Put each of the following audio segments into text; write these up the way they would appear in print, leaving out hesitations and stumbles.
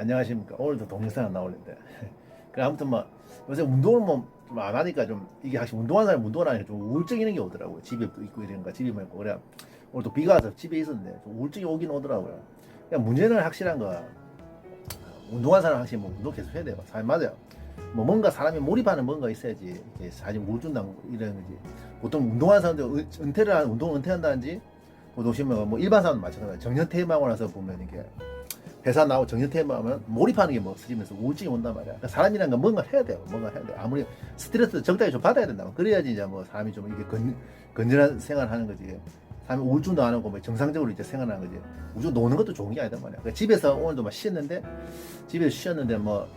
안녕하십니까. 오늘도 동영상 나올는데. 그래 아무튼 뭐 요새 운동을 뭐 좀 안 하니까 좀 이게 확실히 운동하는 사람이 운동을 하니까 좀 우울증 이런 게 오더라고요. 집에 있고 이러니까 집에 있고 그래. 오늘 또 비가 와서 집에 있었는데 좀 우울증이 오긴 오더라고요. 그냥 문제는 확실한 거 운동하는 사람 확실히 뭐 운동 계속 해야 돼요. 사실 맞아요. 뭐 뭔가 사람이 몰입하는 뭔가 있어야지 이게 사실 우울증 당 이런 거지. 보통 운동하는 사람들 은퇴를 한 운동 은퇴한다든지 보시면 뭐 일반 사람도 마찬가지예요. 정년퇴임하고 나서 보면 이게 회사 나오고 정년퇴임하면 몰입하는 게 뭐 없어지면서 우울증이 온단 말이야. 그러니까 사람이란 건 뭔가 해야 돼요. 뭔가 해야 돼. 아무리 스트레스 적당히 좀 받아야 된다. 그래야지 이제 뭐 사람이 좀 이게 건전한 생활을 하는 거지. 사람이 우울증도 안 하고 뭐 정상적으로 이제 생활하는 거지. 우울증 노는 것도 좋은 게 아니단 말이야. 그러니까 집에서 오늘도 막 쉬었는데 집에서 쉬었는데 뭐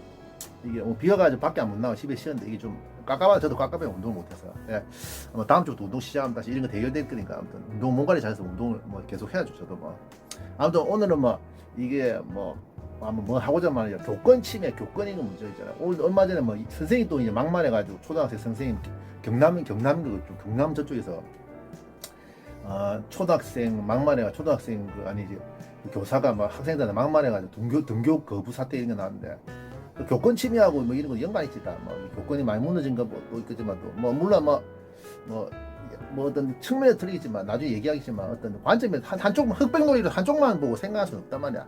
이게 뭐 비와가지고 밖에 안 못 나와 집에 쉬었는데 이게 좀 깝깝하 저도 깝깝해 운동을 못해서. 예. 뭐 다음 주부터 운동 시작하면 다시 이런 거 대결될 거니까 아무튼 운동 몸 관리 잘해서 운동을 뭐 계속 해야죠. 저도 뭐 아무튼 오늘은 뭐 이게 뭐 한번 뭐 하고자 말이야. 교권 침해, 교권이 그 문제 있잖아. 오늘 얼마 전에 뭐 선생님 또 이제 막말해가지고 초등학생 선생님 경남 저쪽에서 초등학생 막말해가 초등학생 그 아니지 교사가 막 학생들한테 막말해가지고 등교 거부 사태 이런 게 나왔는데 그 교권 침해하고 뭐 이런 거 연관이 있다. 뭐 교권이 많이 무너진 거뭐 있겠지만 또 뭐 물론 뭐 어떤 측면에 틀리겠지만 나중에 얘기하겠지만 어떤 관점에 한쪽만 흑백놀이로 한쪽만 보고 생각할 수는 없단 말이야.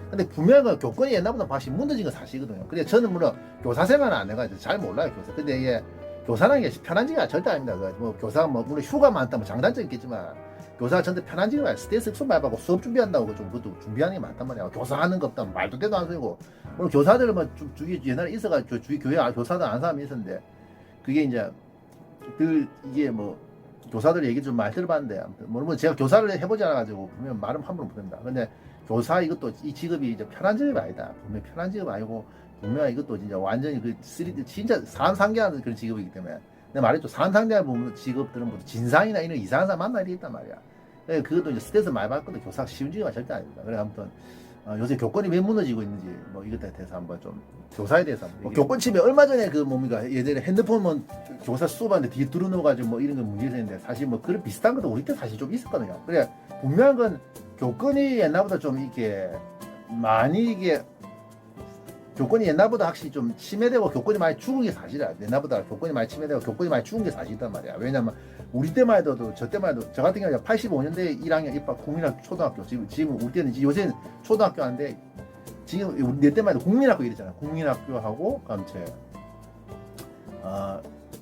근데 분명히 그 교권이 옛날보다 훨씬 무너진 건 사실이거든요. 근데 저는 물론 교사 생활은 안 해가지고 잘 몰라요 교사. 근데 이게 교사라는 게 편한 직업이 절대 아닙니다. 뭐 교사가 뭐 물론 휴가 많다 뭐 장단점이 있겠지만 교사가 전체 편한 직업이 아니라 스트레스 흡수 많이 받고 수업 준비한다고 좀 그것도 준비하는 게 많단 말이야. 교사하는 거 없다 말도 되도 안 소리고 물론 교사들은 뭐좀 주위 옛날에 있어가지고 주위 교회 교사도 안 사람이 있었는데 그게 이제 이게 뭐 교사들 얘기 좀 많이 들어봤는데 아무튼 뭐 제가 교사를 해보지 않아가지고 보면 말은 함부로 못합니다. 근데 교사 이것도 이 직업이 이제 편한 직업이 아니다. 분명 편한 직업 아니고 분명 이것도 진짜 완전히 그 3D 진짜 산상계하는 그런 직업이기 때문에 내가 말했죠. 산상계하 보면 직업들은 뭐 진상이나 이런 이상한 사람 만나야 되겠단 말이야. 그것도 이제 스트레스 많이 받거든. 교사 쉬운 직업이 절대 아닙니다. 그래 아무튼 요새 교권이 왜 무너지고 있는지 뭐 이것에 대해서 한번 좀 교사에 대해서 한번 교권 침해 얼마 전에 그 뭡니까 예전에 핸드폰은 교사 수업하는데 뒤에 뚫어놓아가지고 뭐 이런 거 문제가 있는데 사실 뭐 그런 비슷한 것도 우리 때 사실 좀 있었거든요. 그래 분명한 건 교권이 옛날보다 좀 이게 많이 이게 교권이 옛날보다 확실히 좀 침해되고 교권이 많이 죽은 게 사실이야. 옛날보다 교권이 많이 침해되고 교권이 많이 죽은 게 사실이단 말이야. 왜냐면 우리 때만 해도 저 때만 해도 저 같은 경우는 85년대 1학년 입학 국민학교 초등학교 지금 우리 때는 요새는 초등학교 한데 지금 내 때만 해도 국민학교 이랬잖아. 국민학교하고 감체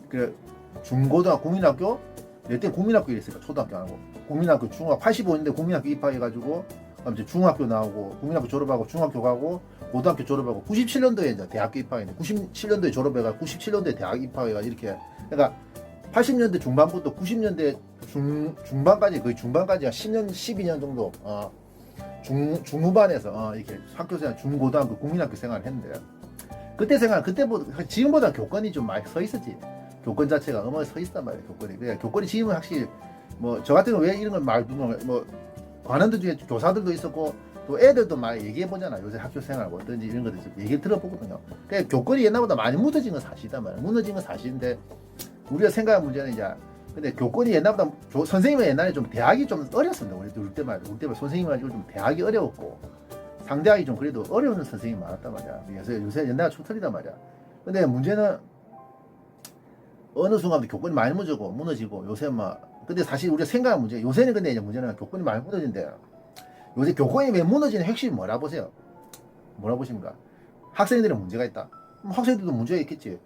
그 중고등학교 국민학교 내 때 국민학교 이랬으니까 초등학교 안 하고 국민학교 중학교 85년대 국민학교 입학해가지고 감체 중학교 나오고 국민학교 졸업하고 중학교 가고 고등학교 졸업하고 97년도에 이제 대학교 입학했는데 97년도에 졸업해가 97년도에 대학 입학해가 이렇게 그러니까 80년대 중반부터 90년대 중반까지 거의 중반까지 한 10년 12년 정도 중후반에서 이렇게 학교생활 중고등학교 국민학교 생활을 했는데 그때보다 지금보다 교권이 좀 많이 서 있었지. 교권 자체가 어마어마하게 서 있단 말이에요. 교권이 그러니까 교권이 지금은 확실히 뭐 저 같은 경우 왜 이런 걸 뭐 관원들 중에 교사들도 있었고 또 애들도 많이 얘기해 보잖아. 요새 학교 생활 뭐 어떤지 이런 것들 얘기 들어보거든요. 그러니까 교권이 옛날보다 많이 무너진 건 사실이단 말이야. 무너진 건 사실인데 우리가 생각하는 문제는 이제 근데 교권이 옛날보다 선생님은 옛날에 좀 대학이 좀 어렸습니다. 우리 때만 선생님 가지고 좀 대학이 어려웠고 상대하기 좀 그래도 어려운 선생님이 많았단 말이야. 요새 옛날 초틀이단 말이야. 근데 문제는 어느 순간부터 교권이 많이 무너지고 요새 근데 사실 우리가 생각하는 문제 요새는 근데 이제 문제는 교권이 많이 무너진대요. 요새 교권이 왜 무너지는 핵심이 뭐라 보세요? 뭐라 보십니까? 학생들의 문제가 있다. 학생들도 문제가 있겠지.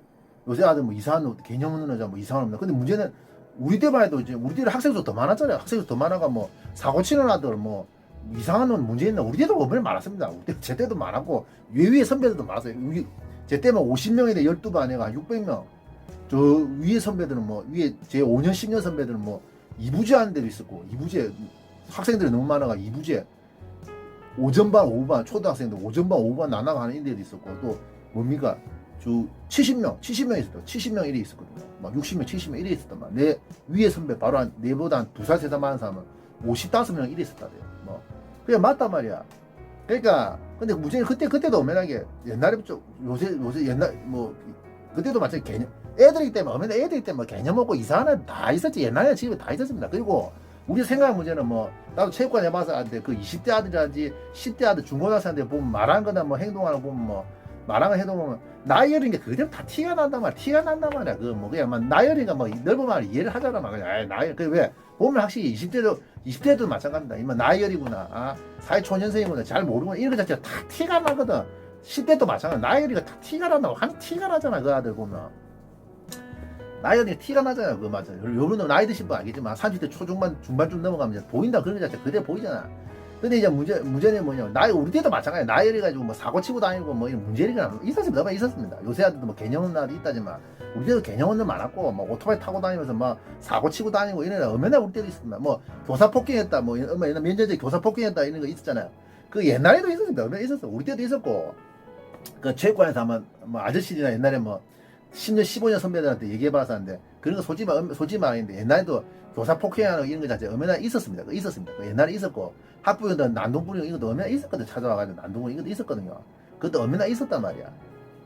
요새 아들 뭐 이상한 개념 없는 여자 뭐 이상한 없나. 근데 문제는 우리 때만 해도 이제 우리 때는 학생수 더 많았잖아요. 학생수 더 많아가 뭐 사고 치는 아들 뭐 이상한 놈 문제 있나. 우리 때도 얼마나 많았습니다. 우리 때 제 때도 많았고 위에 선배들도 많았어요. 제 때만 50명인데 12반에가 한 600명. 저 위에 선배들은 뭐 위에 제 5년 10년 선배들은 뭐 이부제 하는 데도 있었고 이부제 학생들이 너무 많아가 이부제 오전반 오후반 초등학생들 오전반 오후반 나눠가 하는 데도 있었고 또 뭡니까 70명 있었다. 70명 이래 있었거든요. 막 60명 70명 이래 있었단 말이야. 내 위에 선배 바로 내보다 한 2살 3살 많은 사람은 55명 이래 있었다대요. 뭐 그게 맞단 말이야. 그러니까 근데 문제는 그때도 엄연하게 옛날에 좀 요새 옛날 뭐 그때도 마찬가지 개념 애들이기 때문에 개념 없고 이상한 애들 다 있었지. 옛날에 집에 다 있었습니다. 그리고 우리 생각의 문제는 뭐 나도 체육관 해봐서 안돼 그 20대 아들이라든지 10대 아들 중고등학생한테 보면 말하는 거나 뭐 행동하는 거 보면 뭐 말하는 행동 보면 나이 어린 게 그대로 다 티가 난단 말이야. 티가 난단 말이야. 그 뭐 그냥 막 나이 어린가 뭐 넓은 말을 이해를 하잖아 말이야. 나이 그왜 보면 확실히 20대도 마찬가지다. 이만 나이 어리구나. 아, 사회초년생이구나. 잘 모르구나. 이런 거 자체가 다 티가 나거든. 10대도 마찬가지. 나이 어리가 다 티가 난다고. 한 티가 나잖아. 그 아들 보면. 나이 어리가 티가 나잖아. 그거 맞아. 요런 나이 드신 분 알겠지만 30대 초중반 중반쯤 넘어가면 이제 보인다. 그런 거 자체 그대로 보이잖아. 근데 이제 문제는 뭐냐. 우리 때도 마찬가지야. 나이 어려가지고 뭐 사고 치고 다니고 뭐 이런 문제가 있었습니다. 있었습니다. 요새 아들도 뭐 개념 없는 아들 있다지만 우리 때도 개념 없는 많았고 뭐 오토바이 타고 다니면서 뭐 사고 치고 다니고 이런 애 얼마나 우리 때도 있습니다. 뭐 교사 폭행했다 뭐 옛날 몇 년 전에 교사 폭행했다 이런 거 있었잖아요. 그 옛날에도 있었습니다. 얼마나 있었어. 우리 때도 있었고 그 체육관에서 아마 뭐 아저씨들이나 옛날에 뭐 10년 15년 선배들한테 얘기해봐서 하는데 그런 거 솔직히 말인데 옛날에도 교사 폭행하는 이런 거 자체 얼마나 있었습니다. 있었습니다. 옛날에 있었고 학부형들 난동 부리고 이것도 얼마나 있었거든. 찾아와가지고 난동 부리고 이것도 있었거든요. 그것도 얼마나 있었단 말이야.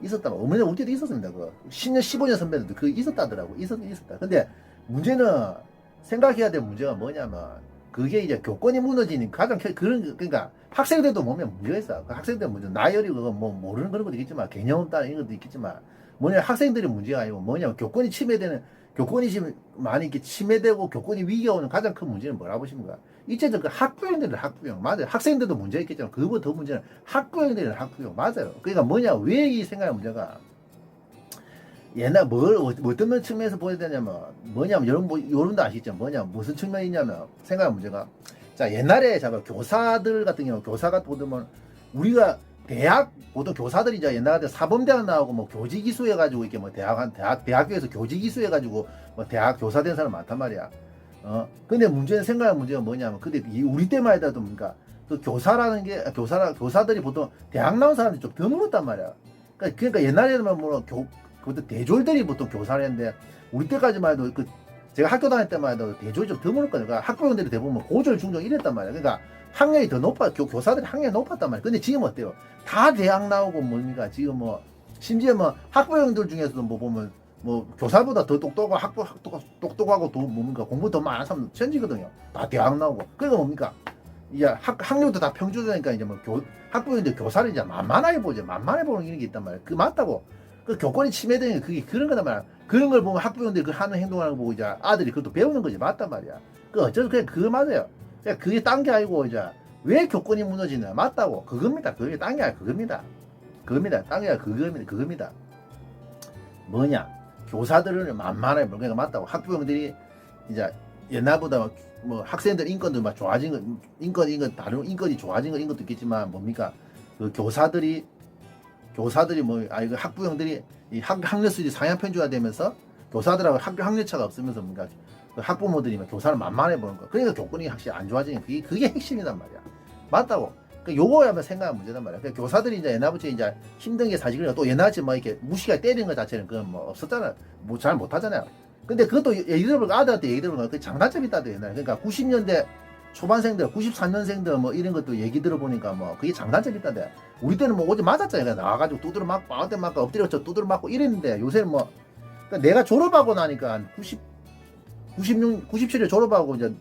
있었단 말이야. 얼마나 우리 때도 있었습니다. 그 10년 15년 선배들도 그거 있었다더라고. 있었다. 근데 문제는 생각해야 될 문제가 뭐냐면 그게 이제 교권이 무너지는 가장 그러니까 학생들도 보면 문제가 있어. 그 학생들 문제 나이 어리고 뭐 모르는 그런 것도 있겠지만 개념 없다 이런 것도 있겠지만 뭐냐 학생들이 문제가 아니고 뭐냐면 교권이 지금 많이 이렇게 침해되고 교권이 위기가 오는 가장 큰 문제는 뭐라고 보십니까? 이제는 그 학부형 맞아요. 학생들도 문제가 있겠지만 그거보다 더 문제는 학부형들은 학부형 맞아요. 그러니까 뭐냐 왜 이 생각의 문제가 옛날 어떤 측면에서 보여야 되냐면 뭐냐면 여러분도 아시죠? 무슨 측면이냐면 생각의 문제가 자 옛날에 교사들 같은 경우 교사가 보면 우리가 보통 교사들이 옛날 같은 사범대학 나오고 뭐 교직이수 해가지고 이렇게 뭐 대학교에서 교직이수 해가지고 뭐 대학 교사 된 사람 많단 말이야. 근데 생각의 문제가 뭐냐면 근데 우리 때만 해도 뭔가 그 교사라는 게 교사들이 보통 대학 나온 사람들이 좀 드물었단 말이야. 그러니까 옛날에는 그것도 대졸들이 보통 교사를 했는데 우리 때까지만 해도 제가 학교 다닐 때만 해도 대졸이 좀 드물었거든요. 그러니까 학부형들이 대부분 고졸 중졸 이랬단 말이야. 그러니까 학력이 더 교사들이 학력이 높았단 말이야. 근데 지금 어때요? 다 대학 나오고 뭡니까? 지금 심지어 학부형들 중에서도 보면 교사보다 더 똑똑하고 더 뭡니까? 공부 더 많은 사람 천지거든요. 다 대학 나오고. 그러니까 뭡니까? 이제 학력도 다 평준되니까 이제 학부형들 교사를 이제 만만하게 보는 이런 게 있단 말이야. 그 맞다고. 그 교권이 침해되는 그게 그런 거단 말이야. 그런 걸 보면 학부형들이 그 하는 행동하는 거 보고 이제 아들이 그것도 배우는 거지. 맞단 말이야. 그거 맞아요. 그게 딴 게 아니고 이제 왜 교권이 무너지냐 맞다고 그겁니다. 그게 딴 게 아니라 그겁니다. 딴 게 아니라 그겁니다. 뭐냐 교사들은 만만해 그러니까 맞다고 학부형들이 이제 옛날보다 학생들 인권도 좋아진 거 다른 인권이 좋아진 거 이런 것도 있겠지만 뭡니까 그 교사들이 그 학부형들이 이 학력수준이 상향 편중화되면서 교사들하고 학력차가 없으면서 뭔가 학부모들이 교사를 만만해 보는 거. 그러니까 교권이 확실히 안 좋아지는 그게 핵심이란 말이야. 맞다고. 요거야만 생각하는 문제단 말이야. 교사들이 이제 옛날부터 이제 힘든 게 사실이고 또 옛날같이 이렇게 무시하게 때리는 것 자체는 그건 없었잖아요. 잘 못하잖아요. 근데 그것도 얘기 들어보니까 아들한테 얘기 들어보니까 그 장단점이 있다도 옛날에. 그러니까 90년대 초반생들, 93년생들 이런 것도 얘기 들어보니까 그게 장단점이 있다는데 우리 때는 어제 맞았잖아요. 나와가지고 두드려 맞고 아한테 맞고 엎드려서 두드려 맞고 이랬는데 요새는 그러니까 내가 졸업하고 나니까 97에 졸업하고 이제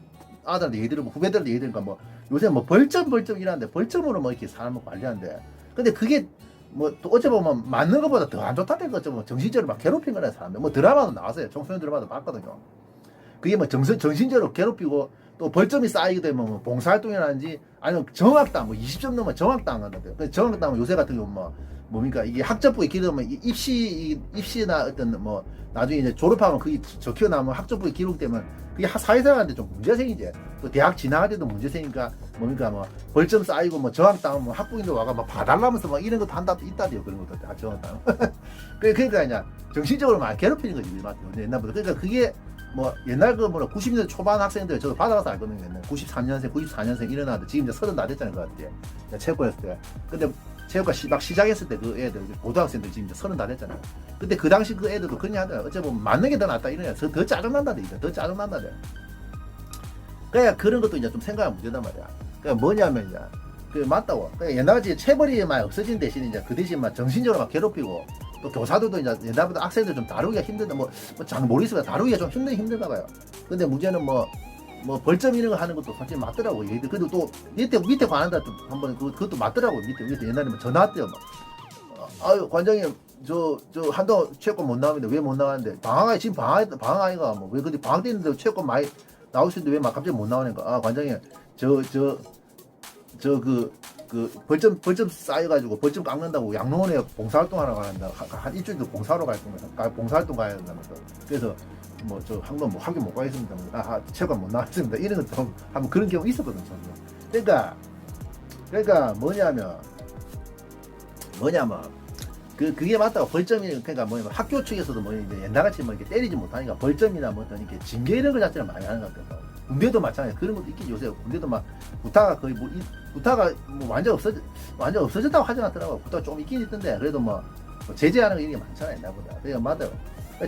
아들한테 얘기 들으면 후배들한테 얘기 들으니까 요새 벌점 일하는데 벌점으로 이렇게 사람을 관리하는데 근데 그게 또 어째 보면 맞는 것보다 더 안 좋다는 거죠. 정신적으로 괴롭힌 거라 사람들. 드라마도 나왔어요. 청소년 드라마도 봤거든요. 그게 정신적으로 괴롭히고 또 벌점이 쌓이게 되면 봉사활동이라든지 아니면 정학당 20점 넘으면 정학당 한다고요. 정학당은 요새 같은 경우 뭡니까 이게 학점부에 기록되면 입시나 어떤 나중에 이제 졸업하면 그게 적혀 나오면 학점부에 기록되면 그게 사회생활한테 좀 문제가 생기지. 또 대학 지나갈 때도 문제 생기니까 뭡니까 벌점 쌓이고 정학당 학부인들 와가 봐달라면서 이런 것도 있다대요. 그런 것도 정학당. 그러니까 이제 정신적으로 많이 괴롭히는 거지 옛날보다. 그러니까 그게 옛날 90년대 초반 학생들 저도 받아가서 알거든요. 옛날 93년생, 94년생 이런 아들 지금 이제 30 다 됐잖아요. 그 아들이 체육관했을 때. 근데 체육관 막 시작했을 때 그 애들 고등학생들 지금 이제 30 다 됐잖아요. 근데 그 당시 그 애들도 그냥 하더라고요. 어째 보면 맞는 게 더 낫다 이런 애. 더 짜증난다대. 더 짜증난다대. 그러니까 그런 것도 이제 좀 생각하면 문제단 말이야. 그러니까 뭐냐면 이제 맞다고. 그러니까 옛날같이 체벌이 없어진 대신 이제 그 대신 정신적으로 괴롭히고 또 교사들도 이제 옛날보다 학생들 좀 다루기가 힘들다. 잘 모르겠어요. 다루기가 좀 힘들다 봐요. 근데 문제는 뭐 벌점 이런 거 하는 것도 솔직히 맞더라고. 얘들 그래도 또 밑에 관한다 또 한번 그것도 맞더라고. 밑에 옛날에 뭐 전화 왔대요. 막. 아유 관장님 저 한동안 체육관 못 나왔는데 왜 못 나왔는데 방학에 지금 방학 아이가 뭐 왜 근데 방학 때 있는데 체육관 많이 나올 수 있는데 왜 막 갑자기 못 나오니까 아 관장님 벌점 쌓여가지고 벌점 깎는다고 양로원에 봉사활동 하러 가는다. 한 일주일 더 봉사하러 갈 겁니다. 봉사활동 가야 된다면서. 그래서 뭐 저 한번 뭐 학교 못 가겠습니다. 체육관 못 나왔습니다. 이런 것도 한번 그런 경우 있었거든 저는. 그러니까 뭐냐면 그게 맞다고 벌점이 그러니까 뭐냐면 학교 측에서도 뭐 이제 옛날같이 뭐 이렇게 때리지 못하니까 벌점이나 뭐 어떤 이렇게 징계 이런 걸 자체를 많이 하는 것 같아요. 군대도 마찬가지 그런 것도 있긴 요새 군대도 막 부타가 거의 부타가 뭐 완전 없어졌다고 하지 않더라고. 부타가 조금 있긴 있던데 그래도 뭐 제재하는 게 이게 많잖아요 옛날보다. 그러니까 맞아요.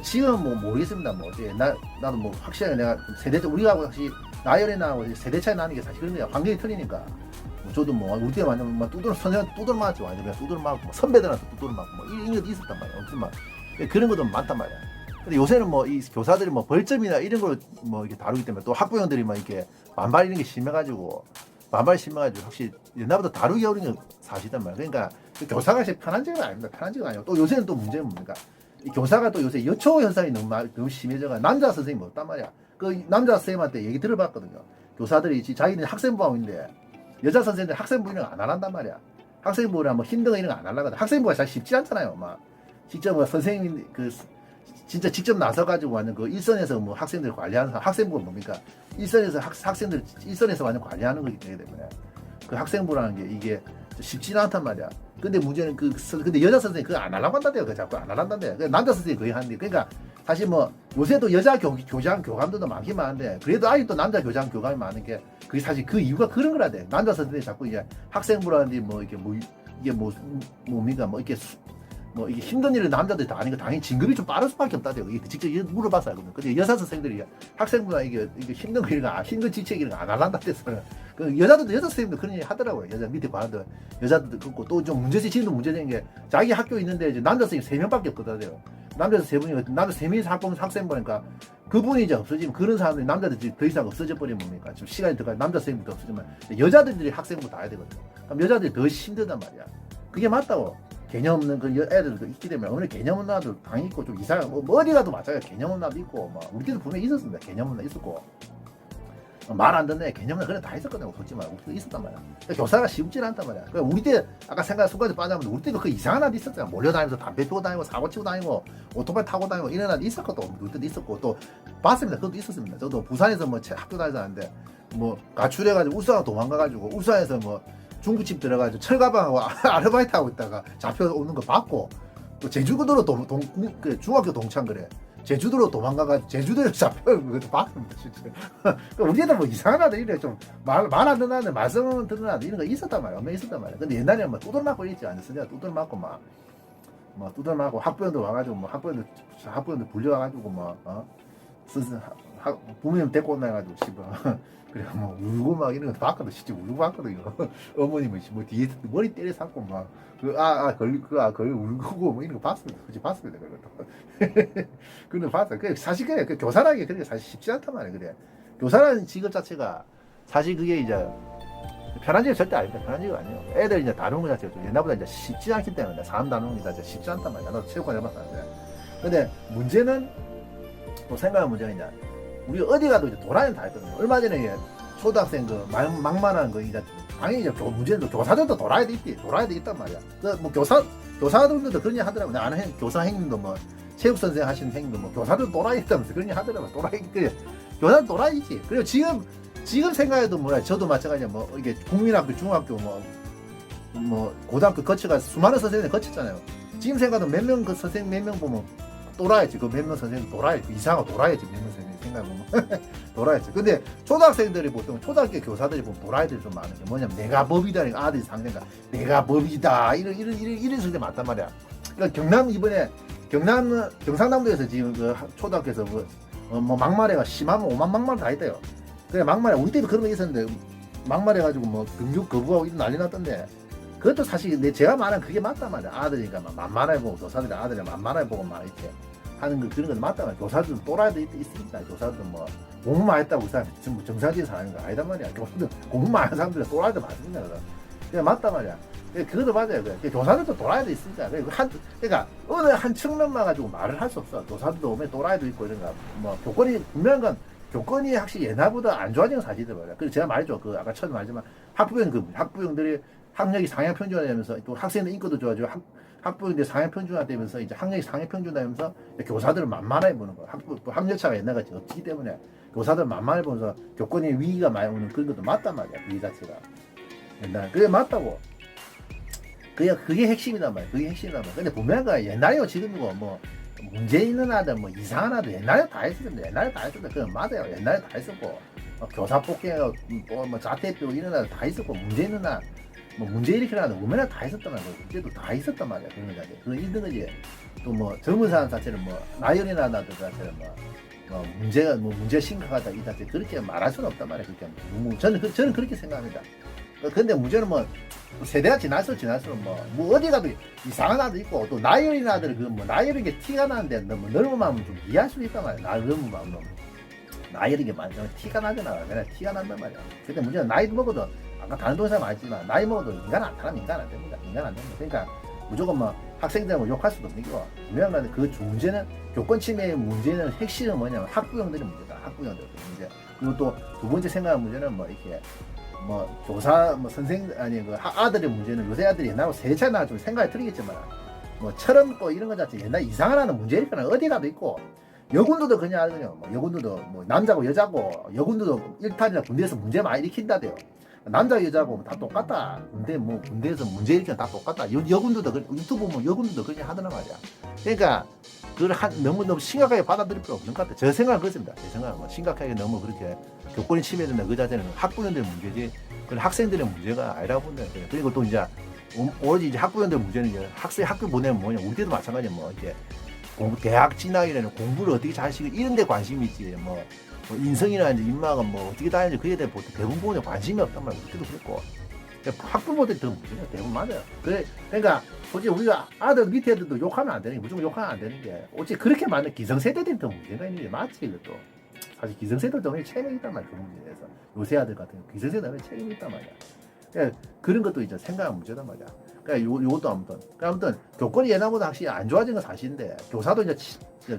지금 뭐 모르겠습니다. 뭐 어제 나도 뭐 확실하게 내가 우리하고 사실 나열이나하고 세대 차이 나는 게 사실 그런 거야. 환경이 틀리니까. 저도 뭐 우리 때 완전 막 선생한테 두드러 맞았지. 완전 그냥 두드러 맞고 뭐 선배들한테 두드러 맞고 뭐 이런 것도 있었단 말이야. 아무튼 막 그런 것도 많단 말이야. 근데 요새는 뭐 이 교사들이 뭐 벌점이나 이런 걸 뭐 이렇게 다루기 때문에 또 학부형들이 막 이렇게 반발 이런 게 심해가지고 확실히 옛날보다 다루기 어려운 게 사실이단 말이야. 그러니까 그 교사가 진짜 편한지가 아닙니다. 편한지가 아니고 또 요새는 또 문제는 뭡니까? 이 교사가 또 요새 여초 현상이 너무 심해져가 남자 선생님이 없단 말이야. 그 남자 선생님한테 얘기 들어봤거든요. 교사들이 자기는 학생부하고 있는데 여자 선생님들 학생부 이런 거 안 한단 말이야. 학생부랑 뭐 힘든 거 이런 거 안 하려거든. 학생부가 잘 쉽지 않잖아요. 막 직접 뭐 선생님 진짜 직접 나서가지고 완전 그 일선에서 뭐 학생들 관리하는 학생부가 뭡니까? 일선에서 학생들 일선에서 완전 관리하는 거기 때문에 그 학생부라는 게 이게 쉽지는 않단 말이야. 근데 문제는 근데 여자 선생님 그거 안 하려고 한다대요. 그 자꾸 안 하란다대. 남자 선생님이 거의 하는데 그러니까 사실 뭐 요새도 여자 교장 교감들도 많긴 많은데 그래도 아직도 남자 교장 교감이 많은 게 그게 사실 그 이유가 그런 거라대. 남자 선생님이 자꾸 이제 학생부라든지 뭐 이게 뭡니까 뭐 이렇게 뭐 이게 힘든 일을 남자들이 다 아니까 당연히 진급이 좀 빠를 수밖에 없다대요. 이게 직접 물어봐서 알거든요. 근데 여자 선생님들이 학생부나 이게 힘든 거 이런 거 힘든 지책 이런 거 안 하란다 됐어요. 그 여자 선생님도 그런 얘기 하더라고요. 여자 밑에 관들 여자들도 그렇고 또 좀 문제지 지금도 문제된 게 자기 학교 있는데 이제 남자 선생님 3명밖에 없거든요. 남자 3분이 남자 3명이서 학생 보니까 그분이 이제 없어지면 그런 사람들이 남자들이 더 이상 없어져 버리면 뭡니까? 지금 시간이 들어가 남자 선생님도 없어지면 여자들이 학생부 다 해야 되거든요. 그럼 여자들이 더 힘들단 말이야. 그게 맞다고. 개념 없는 그 애들도 있기 때문에 어머니 개념 없는 아들 당 있고 좀 이상한 뭐 어디 가도 마찬가지 개념 없는 아도 있고 뭐 우리 때도 분명히 있었습니다. 개념 없는 있었고 말 안 듣네 개념 없는 그래 다 있었거든요. 솔직히 말해 우리 때도 있었단 말이야. 그러니까 교사가 쉽지 않단 말이야. 그러니까 우리 때 아까 순간에 빠져면 우리 때도 그 이상한 아도 있었잖아. 몰려다니면서 담배 피우고 다니고 사고 치고 다니고 오토바이 타고 다니고 이런 아도 있었거든. 우리 때도 있었고 또 봤습니다. 그것도 있었습니다. 저도 부산에서 뭐 학교 다니서 하는데 뭐 가출해가지고 울산 도망가가지고 울산에서 뭐 중국집 들어가지고 철가방하고 아르바이트 하고 있다가 잡혀오는 거 봤고 또 제주도로 중학교 동창 그래 제주도로 도망가가지고 제주도에서 잡혀오는 것도 봤습니다 진짜. 우리 애들 뭐 이상한 아들 이래 좀 말 안 듣는 아들 말씀 듣는 아들 이런 거 있었단 말이야. 엄청 있었단 말이야. 근데 옛날에는 뭐 두들 맞고 있지 않았어요. 두들 맞고 막 두들 맞고 학부형도 와가지고 뭐 학부형들 불려와가지고 부모님 데리고 온다해가지고 씨발 그래 뭐 울고 막 이런 거 봤거든. 진짜 울고 봤거든요. 어머님은 뭐 뒤에 머리 때려 삼고 막 걸리 울고 뭐 이런 거 봤습니다. 그치 봤습니다. 그것도 그런 거 봤어요. 사실 그래 그 교사라는 게 그렇게 사실 쉽지 않단 말이에요. 그래 교사라는 직업 자체가 사실 그게 이제 편한 직업 절대 아닙니다. 편한 직업 아니에요. 애들 이제 다루는 거 자체가 옛날보다 이제 쉽지 않기 때문에 사람 다루는 게 이제 쉽지 않단 말이야. 나도 체육관 해봤었는데 근데 문제는 또 생각하는 문제는 이제 우리 어디 가도 이제 도라이는 다 했거든요. 얼마 전에 초등학생 막말하는 거 이제 당연히 이제 문제는 교사들도 도라이도 있단 말이야. 뭐 교사들도 그런 얘기 하더라고. 내가 아는 교사 형님도 뭐 체육 선생 하시는 형님도 뭐 교사들 도라이 있다면서 그런 얘기 하더라고. 도라이 그래 교사 도라이지. 그리고 지금 생각해도 뭐야 저도 마찬가지야. 뭐 이게 국민학교 중학교 뭐 고등학교 거쳐가 수많은 선생님들 거쳤잖아요. 지금 생각해도 몇 명 그 선생님 몇 명 보면 돌아야지. 그 몇 명 선생님 돌아야지. 이상하고 돌아야지. 몇 명 선생님 생각해보면 돌아야지. 근데 초등학생들이 보통 초등학교 교사들이 보면 돌아야들이 좀 많은 게 뭐냐면 내가 법이다. 아들이 상대가 내가 법이다. 이런 소리 많단 말이야. 그러니까 이번에 경상남도에서 지금 그 초등학교에서 뭐 막말해가 심하면 5만 막말 다 했대요. 그래 막말해. 우리 때도 그런 거 있었는데 막말해가지고 뭐 등교 거부하고 이런 난리 났던데. 그것도 사실 제가 말한 그게 맞단 말이야. 아들이니까 막 만만해 보고 교사들이 아들이 만만해 보고 막 이렇게 하는 거 그런 건 맞단 말이야. 교사들도 또라이도 있으니까 교사들도 뭐 공부만 했다고 그 사람이 전부 정상적인 사람인 거 아니단 말이야. 교사들 공부만 하는 사람들은 또라이도 많습니다. 그래 맞단 말이야. 그것도 맞아요. 교사들도 또라이도 있으니까. 그러니까 어느 한 측면만 가지고 말을 할 수 없어. 교사들도 오면 또라이도 있고 이런 거. 뭐 교권이 분명한 건 교권이 확실히 옛날보다 안 좋아진 건 사실이다 말이야. 그래서 제가 말했죠. 그 아까 처음에 말했지만 학부형들이 학력이 상향 평준화되면서 또 학생들 인권도 좋아지고 학부형들 상향 평준화되면서 이제 학력이 상향 평준화되면서 교사들을 만만하게 보는 거야. 학력차가 옛날같이 없기 때문에 교사들 만만하게 보면서 교권이 위기가 많이 오는 그런 것도 맞단 말이야. 그 자체가 옛날 그게 맞다고. 그게 핵심이단 말이야. 그게 핵심이단 말이야. 근데 분명한 거야. 옛날이고 지금이고 뭐 문제 있는 아들 뭐 이상한 아들 옛날에 다 했었는데 옛날에 다 했었는데 그건 맞아요. 옛날에 다 했었고 교사 폭행 뭐 자퇴표 이런 아들 다 있었고 문제 있는 아들 뭐 문제 일으키는 아들 얼마나 다 했었단 말이야. 그때도 다 있었단 말이야. 그런 거지. 그건 있는 거지. 또 뭐 젊은 사람 자체는 뭐 나이 어린 아들 자체는 문제가 심각하다 이 자체 그렇게 말할 수는 없단 말이야. 그렇게 저는 그렇게 생각합니다. 근데 문제는 뭐 세대가 지날수록 뭐 어디 가도 이상한 아들 있고 또 나이 어린 아들 나이 어린 게 티가 나는데 너무 넓은 마음은 좀 이해할 수 있단 말이야. 넓은 마음은 나이 어린 게 많이 티가 나잖아. 맨날 티가 난단 말이야. 근데 문제는 나이 먹어도 아까 다른 동사 말했지만 나이 먹어도 인간 안 됩니다. 인간 안 됩니다. 그러니까 무조건 뭐 학생들 뭐 욕할 수도 없는 거 분명한 건데 그 문제는 교권 침해의 문제는 핵심은 뭐냐면 학부형들의 문제다. 학부형들 문제. 그리고 또 두 번째 생각하는 문제는 뭐 이렇게 뭐 교사 뭐 선생 아니 그 아들의 문제는 요새 아들이 옛날하고 세차나 좀 생각이 틀리겠지만 뭐 철없고 이런 거 자체 옛날 이상한 하는 문제니까 어디 가도 있고 여군들도 그냥 뭐 여군들도 뭐 남자고 여자고 여군들도 일탈이나 군대에서 문제 많이 일으킨다대요. 남자 여자고 다 똑같다. 군대에서 문제 일으키면 다 똑같다. 여군들도 유튜브 보면 여군들도 그렇게 하더란 말이야. 그러니까 그걸 너무 심각하게 받아들일 필요 없는 것 같아요. 제 생각은 그렇습니다. 제 생각은 뭐 심각하게 너무 그렇게 교권이 침해된다 그 자체는 학부형들의 문제지 그건 학생들의 문제가 아니라고 본다. 그리고 또 이제 오로지 이제 학부형들 문제는 이제 학교 보내면 뭐냐 우리 때도 마찬가지야. 뭐 이렇게 대학 진학이라는 공부를 어떻게 잘 시키고 이런 데 관심이 있지. 뭐 인성이나 이제 인마가 뭐 어떻게 다니는지 그에 대해 대부분에 관심이 없단 말이야. 그때도 그랬고 학부모들이 더 문제야. 대부분 맞아요. 그러니까 솔직히 우리가 아들 밑에 애들도 욕하면 안 되는 게 무조건 욕하면 안 되는 게 어찌 그렇게 많은 기성세대들이 더 문제가 있는 게 맞지. 이것도 사실 기성세대도 책임이 있단 말이야. 그 문제에서 요새 아들 같은 기성세대는 책임이 있단 말이야. 그러니까 그런 것도 이제 생각한 문제단 말이야. 그러니까 요것도 아무튼 교권이 옛날보다 확실히 안 좋아진 건 사실인데 교사도 이제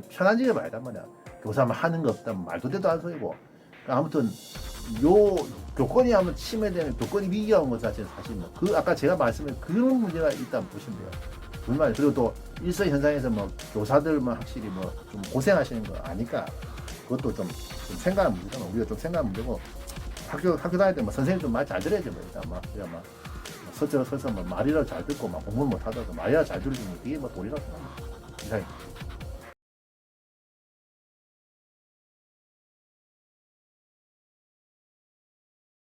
편안지게 말단 말이야. 교사만 하는 거 없다 말도 되도 안 소리고. 그러니까 아무튼 요 교권이 한번 침해되는 교권이 위기가 온 것 자체는 사실 그 아까 제가 말씀드린 그런 문제가 있다고 보시면 돼요. 정말 그리고 또 일서 현상에서 뭐 교사들만 확실히 뭐 좀 고생하시는 거 아니까 그것도 좀 생각하는 문제잖아. 우리가 좀 생각하는 문제고 학교 다닐 때 뭐 선생님 좀 말 잘 들어야지 뭐 일단 막 그냥 막 서서 뭐 말이라도 잘 듣고 막 공부 못 하다가 말이라도 잘 들으면 이게 뭐 도리라고 생각합니다.